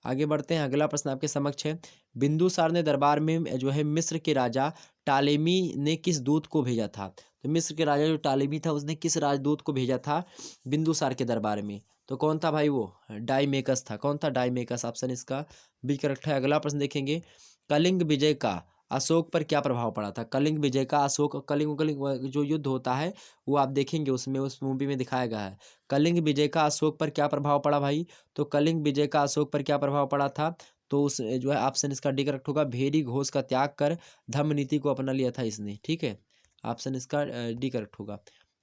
S1: आगे बढ़ते हैं। अगला प्रश्न आपके समक्ष है, बिंदुसार ने दरबार में जो है मिस्र के राजा टालेमी ने किस दूत को भेजा था? तो मिस्र के राजा जो टालेमी था उसने किस राजदूत को भेजा था बिंदुसार के दरबार में? तो कौन था भाई? वो डाइमेकस था। कौन था? डाइमेकस। ऑप्शन इसका बी करेक्ट है। अगला प्रश्न देखेंगे, कलिंग विजय का अशोक पर क्या प्रभाव पड़ा था? कलिंग विजय का अशोक, कलिंग कलिंग जो युद्ध होता है वो आप देखेंगे, उसमें उस मूवी में दिखाया गया है। कलिंग विजय का अशोक पर क्या प्रभाव पड़ा भाई? तो कलिंग विजय का अशोक पर क्या प्रभाव पड़ा था? तो उस जो है ऑप्शन इसका डी करेक्ट होगा। भेरी घोष का त्याग कर धम्म नीति को अपना लिया था इसने। ठीक है, ऑप्शन इसका डी करेक्ट होगा।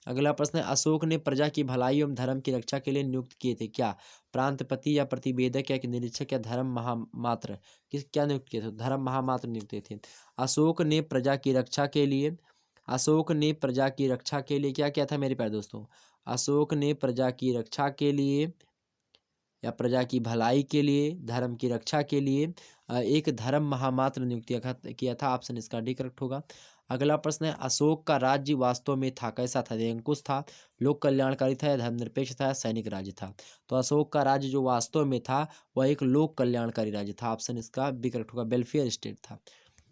S1: अगला प्रश्न है, अशोक ने प्रजा की भलाई एवं धर्म की रक्षा के लिए नियुक्त किए थे क्या? प्रांतपति, या प्रतिवेदक, या निरीक्षक, या धर्म महामात्र? किस क्या नियुक्त किए थे? धर्म महामात्र नियुक्त किए थे। अशोक ने प्रजा की रक्षा के लिए, अशोक ने प्रजा की रक्षा के लिए क्या किया था मेरे प्यारे दोस्तों? अशोक ने प्रजा की रक्षा के लिए या प्रजा की भलाई के लिए, धर्म की रक्षा के लिए एक धर्म महामात्र नियुक्त किया था। ऑप्शन इसका डी करेक्ट होगा। अगला प्रश्न है, अशोक का राज्य वास्तव में था कैसा था? निरंकुश था, लोक कल्याणकारी था, या धर्मनिरपेक्ष था, या सैनिक राज्य था? तो अशोक का राज्य जो वास्तव में था वह एक लोक कल्याणकारी राज्य था। ऑप्शन इसका बी करेक्ट होगा, वेलफेयर स्टेट था।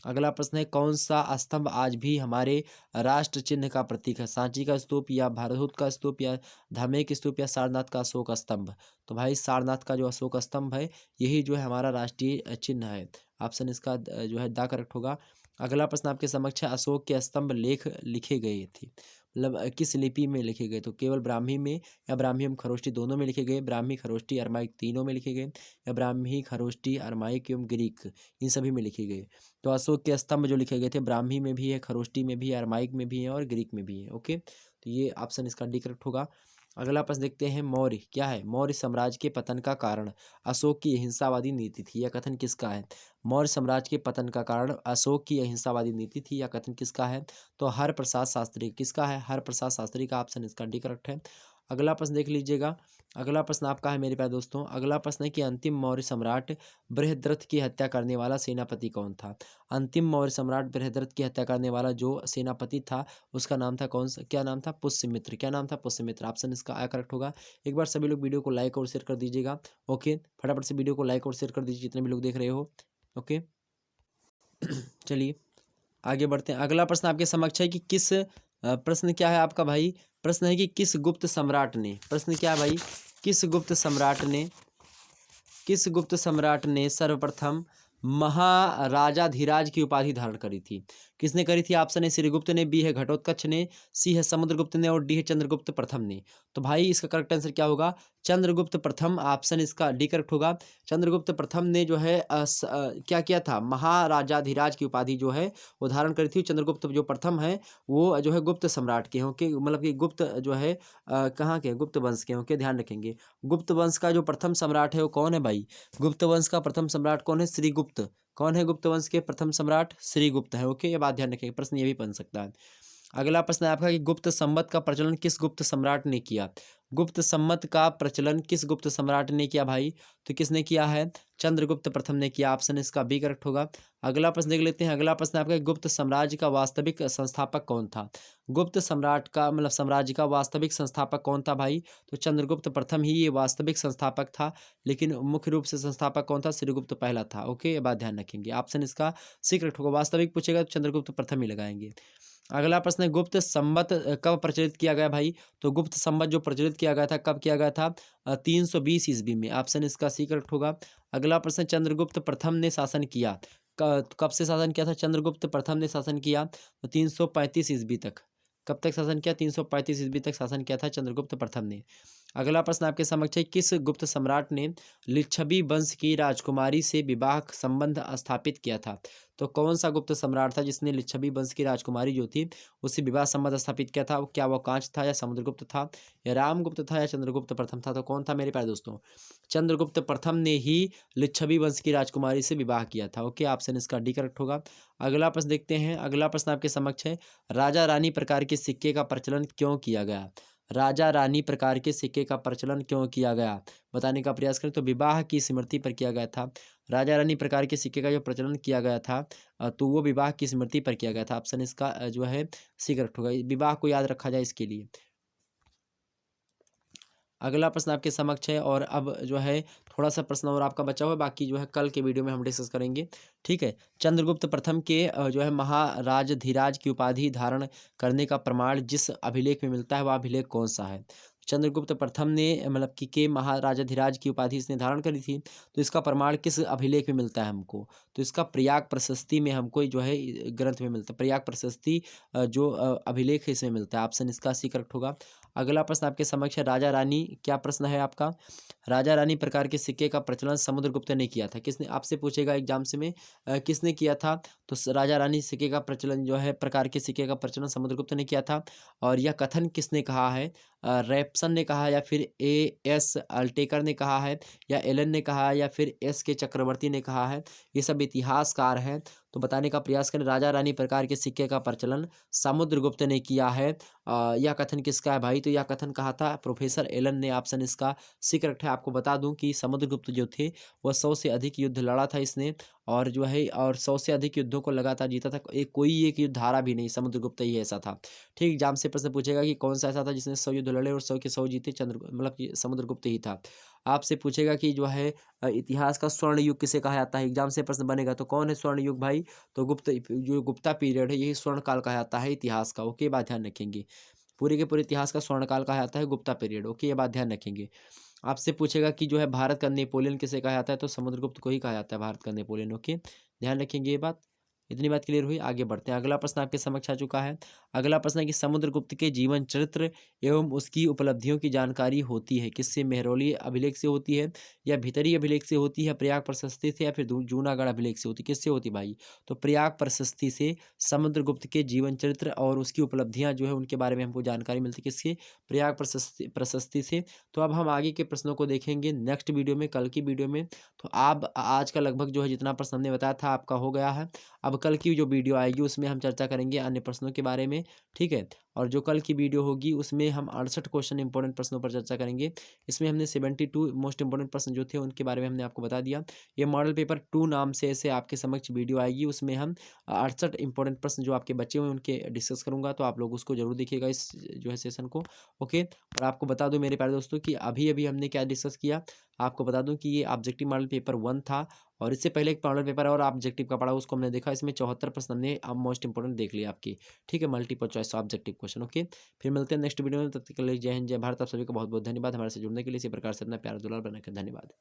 S1: अगला प्रश्न है, कौन सा स्तंभ आज भी हमारे राष्ट्र चिन्ह का प्रतीक है? सांची का स्तूप, या भारहूत का स्तूप, या धामेक स्तूप, या सारनाथ का अशोक स्तंभ? तो भाई सारनाथ का जो अशोक स्तंभ है यही जो है हमारा राष्ट्रीय चिन्ह है। ऑप्शन इसका जो है दा करेक्ट होगा। अगला प्रश्न आपके समक्ष है, अशोक के स्तंभ लेख लिखे गए थे, मतलब किस लिपि में लिखे गए? तो केवल ब्राह्मी में, या ब्राह्मी एवं खरोष्टी दोनों में लिखे गए, ब्राह्मी, खरोष्टी, अरमाइक तीनों में लिखे गए, या ब्राह्मी, खरोष्टी, अरमाइक एवं ग्रीक इन सभी में लिखे गए? तो अशोक के स्तंभ जो लिखे गए थे ब्राह्मी में भी है, खरोष्टी में भी है, अरमाइक में भी है, और ग्रीक में भी है। ओके, तो ये ऑप्शन इसका डी करेक्ट होगा। अगला प्रश्न देखते हैं, मौर्य क्या है? मौर्य साम्राज्य के पतन का कारण अशोक की अहिंसावादी नीति थी। यह कथन किसका है? मौर्य साम्राज्य के पतन का कारण अशोक की अहिंसावादी नीति थी। यह कथन किसका है? तो हरप्रसाद शास्त्री। किसका है? हरप्रसाद शास्त्री का। ऑप्शन इसका डी करेक्ट है। अगला प्रश्न देख लीजिएगा। अगला प्रश्न आपका है मेरे प्यारे दोस्तों, अगला प्रश्न है कि अंतिम मौर्य सम्राट बृहद्रथ की हत्या करने वाला सेनापति कौन था? अंतिम मौर्य सम्राट बृहद्रथ की हत्या करने वाला जो सेनापति था उसका नाम था कौन सा? क्या नाम था? पुष्यमित्र। क्या नाम था? पुष्यमित्र। ऑप्शन इसका आ करेक्ट होगा। एक बार सभी लोग वीडियो को लाइक और शेयर कर दीजिएगा। ओके, फटाफट से वीडियो को लाइक और शेयर कर दीजिए जितने भी लोग देख रहे हो। ओके चलिए आगे बढ़ते हैं। अगला प्रश्न आपके समक्ष है कि किस प्रश्न क्या है आपका भाई? प्रश्न है कि किस गुप्त सम्राट ने, प्रश्न क्या है भाई? किस गुप्त सम्राट ने सर्वप्रथम महाराजाधिराज की उपाधि धारण करी थी? किसने करी थी? ऑप्शन ए श्रीगुप्त ने, बी है घटोत्कच ने, सी है समुद्रगुप्त ने और डी है चंद्रगुप्त प्रथम ने। तो भाई इसका करेक्ट आंसर क्या होगा? चंद्रगुप्त प्रथम, ऑप्शन इसका डी करेक्ट होगा। चंद्रगुप्त प्रथम ने जो है क्या किया था? महाराजाधिराज की उपाधि जो है वो धारण करी थी। चंद्रगुप्त जो प्रथम है वो जो है गुप्त सम्राट के होंगे, मतलब कि गुप्त जो है कहाँ के? गुप्त वंश के होंगे, ध्यान रखेंगे। गुप्त वंश का जो प्रथम सम्राट है वो कौन है भाई? गुप्त वंश का प्रथम सम्राट कौन है? श्रीगुप्त। कौन है गुप्त वंश के प्रथम सम्राट? श्रीगुप्त है। ओके, ये बात ध्यान रखेंगे, प्रश्न ये भी बन सकता है। अगला प्रश्न है आपका कि गुप्त संवत का प्रचलन किस गुप्त सम्राट ने किया? गुप्त संवत का प्रचलन किस गुप्त सम्राट ने किया भाई? तो किसने किया है? चंद्रगुप्त प्रथम ने किया, ऑप्शन इसका बी करेक्ट होगा। अगला प्रश्न देख लेते हैं। अगला प्रश्न आपका गुप्त साम्राज्य का वास्तविक संस्थापक कौन था? गुप्त सम्राट का मतलब साम्राज्य का वास्तविक संस्थापक कौन था भाई? तो चंद्रगुप्त प्रथम ही ये वास्तविक संस्थापक था, लेकिन मुख्य रूप से संस्थापक कौन था? श्रीगुप्त पहला था। ओके, ये बात ध्यान रखेंगे, ऑप्शन इसका सी करेक्ट होगा। वास्तविक पूछेगा तो चंद्रगुप्त प्रथम ही लगाएंगे। अगला प्रश्न है गुप्त संवत कब प्रचलित किया गया भाई? तो गुप्त संवत जो प्रचलित किया गया था कब किया गया था? 320 ईस्वी में, ऑप्शन इसका सी करेक्ट होगा। अगला प्रश्न, चंद्रगुप्त प्रथम ने शासन किया कब से शासन किया था? चंद्रगुप्त प्रथम ने शासन किया तो 335 ईस्वी तक। कब तक शासन किया? 335 ईस्वी तक शासन किया था चंद्रगुप्त प्रथम ने। अगला प्रश्न आपके समक्ष है, किस गुप्त सम्राट ने लिच्छवी वंश की राजकुमारी से विवाह संबंध स्थापित किया था? तो कौन सा गुप्त सम्राट था जिसने लिच्छवी वंश की राजकुमारी जो थी उससे विवाह संबंध स्थापित किया था? क्या वो कांच था या समुद्रगुप्त था या रामगुप्त था या चंद्रगुप्त प्रथम था? तो कौन था मेरे प्यारे दोस्तों? चंद्रगुप्त प्रथम ने ही लिच्छवी वंश की राजकुमारी से विवाह किया था। ओके, ऑप्शन इसका डी करेक्ट होगा। अगला प्रश्न देखते हैं। अगला प्रश्न आपके समक्ष है, राजा रानी प्रकार के सिक्के का प्रचलन क्यों किया गया? राजा रानी प्रकार के सिक्के का प्रचलन क्यों किया गया? बताने का प्रयास करें तो विवाह की स्मृति पर किया गया था। राजा रानी प्रकार के सिक्के का जो प्रचलन किया गया था तो वो विवाह की स्मृति पर किया गया था। ऑप्शन इसका जो है सी करेक्ट होगा, विवाह को याद रखा जाए इसके लिए। अगला प्रश्न आपके समक्ष है और अब जो है थोड़ा सा प्रश्न और आपका बचा हुआ है, बाकी जो है कल के वीडियो में हम डिस्कस करेंगे। ठीक है, चंद्रगुप्त प्रथम के जो है महाराजधिराज की उपाधि धारण करने का प्रमाण जिस अभिलेख में मिलता है वह अभिलेख कौन सा है? चंद्रगुप्त प्रथम ने मतलब कि के महाराजाधिराज की उपाधि इसने धारण करी थी, तो इसका प्रमाण किस अभिलेख में मिलता है हमको? तो इसका प्रयाग प्रशस्ति में हमको जो है ग्रंथ में मिलता है, प्रयाग प्रशस्ति जो अभिलेख है इसमें मिलता है। ऑप्शन इसका सी करेक्ट होगा। अगला प्रश्न आपके समक्ष है, राजा रानी, क्या प्रश्न है आपका? राजा रानी प्रकार के सिक्के का प्रचलन समुद्रगुप्त ने किया था। किसने? आपसे पूछेगा एग्जाम से में किसने किया था? तो राजा रानी सिक्के का प्रचलन जो है प्रकार के सिक्के का प्रचलन समुद्रगुप्त ने किया था। और यह कथन किसने कहा है? रैप्सन ने कहा या फिर एस अल्टेकर ने कहा है या एलन ने कहा है या फिर एस के चक्रवर्ती ने कहा है? ये सब इतिहासकार हैं, तो बताने का प्रयास करें। राजा रानी प्रकार के सिक्के का प्रचलन समुद्रगुप्त ने किया है। यह कथन किसका है भाई? तो यह कथन कहा था प्रोफेसर एलन ने। ऑप्शन इसका सी करेक्ट है। आपको बता दूं कि समुद्रगुप्त जो थे वह 100 से अधिक युद्ध लड़ा था इसने, और जो है और 100 से अधिक युद्धों को लगातार जीता था। कोई एक युद्ध हारा भी नहीं, समुद्रगुप्त ही ऐसा था। ठीक, एग्जाम से प्रश्न पूछेगा कि कौन सा ऐसा था जिसने 100 युद्ध लड़े और 100 के 100 जीते? मतलब कि समुद्रगुप्त ही था। आपसे पूछेगा कि जो है इतिहास का स्वर्ण युग किसे कहा जाता है? एग्जाम से प्रश्न बनेगा तो कौन है स्वर्ण युग भाई? तो जो गुप्ता पीरियड है यही स्वर्ण काल कहा जाता है इतिहास का। ओके, बात ध्यान रखेंगे, पूरे के पूरे इतिहास का स्वर्णकाल कहा जाता है गुप्ता पीरियड। ओके, ये बात ध्यान रखेंगे। आपसे पूछेगा कि जो है भारत का नेपोलियन किसे कहा जाता है? तो समुद्रगुप्त को ही कहा जाता है भारत का नेपोलियन। ओके, ध्यान रखेंगे ये बात। इतनी बात क्लियर हुई, आगे बढ़ते हैं। अगला प्रश्न आपके समक्ष आ चुका है। अगला प्रश्न है कि समुद्रगुप्त के जीवन चरित्र एवं उसकी उपलब्धियों की जानकारी होती है किससे? मेहरौली अभिलेख से होती है या भीतरी अभिलेख से होती है, प्रयाग प्रशस्ति से, या फिर जूनागढ़ अभिलेख से होती है? किससे होती भाई? तो प्रयाग प्रशस्ति से समुद्रगुप्त के जीवन चरित्र और उसकी उपलब्धियां जो है उनके बारे में हमको जानकारी मिलती है। किससे? प्रयाग प्रशस्ति से। तो अब हम आगे के प्रश्नों को देखेंगे नेक्स्ट वीडियो में, कल की वीडियो में। तो आप आज का लगभग जो है जितना प्रश्न हमने बताया था आपका हो गया है। अब कल की जो वीडियो आएगी उसमें हम चर्चा करेंगे अन्य प्रश्नों के बारे में। ठीक है, और जो कल की वीडियो होगी उसमें हम 68 क्वेश्चन इंपॉर्टेंट प्रश्नों पर चर्चा करेंगे। इसमें हमने 72 मोस्ट इंपॉर्टेंट प्रश्न जो थे उनके बारे में हमने आपको बता दिया। ये मॉडल पेपर 2 नाम से ऐसे आपके समक्ष वीडियो आएगी, उसमें हम 68 इंपॉर्टेंट प्रश्न जो आपके बचे हुए हैं उनके डिस्कस करूंगा, तो आप लोग उसको जरूर देखिएगा इस जो है सेशन को। ओके, और आपको बता दूं मेरे प्यारे दोस्तों कि अभी अभी हमने क्या डिस्कस किया, आपको बता दूं कि ये ऑब्जेक्टिव मॉडल पेपर 1 था, और इससे पहले एक मॉडल पेपर और ऑब्जेक्टिव का पढ़ा उसको हमने देखा। इसमें 74 प्रश्न हमने अब मोस्ट इंपोर्टेंट देख लिया आपकी। ठीक है, multiple choice objective question. Okay, फिर मिलते हैं नेक्स्ट वीडियो में, तब तक के लिए जय हिंद जय भारत। आप सभी को बहुत बहुत धन्यवाद हमारे से जुड़ने के लिए। इसी प्रकार से अपना प्यार दुलार बनाकर धन्यवाद।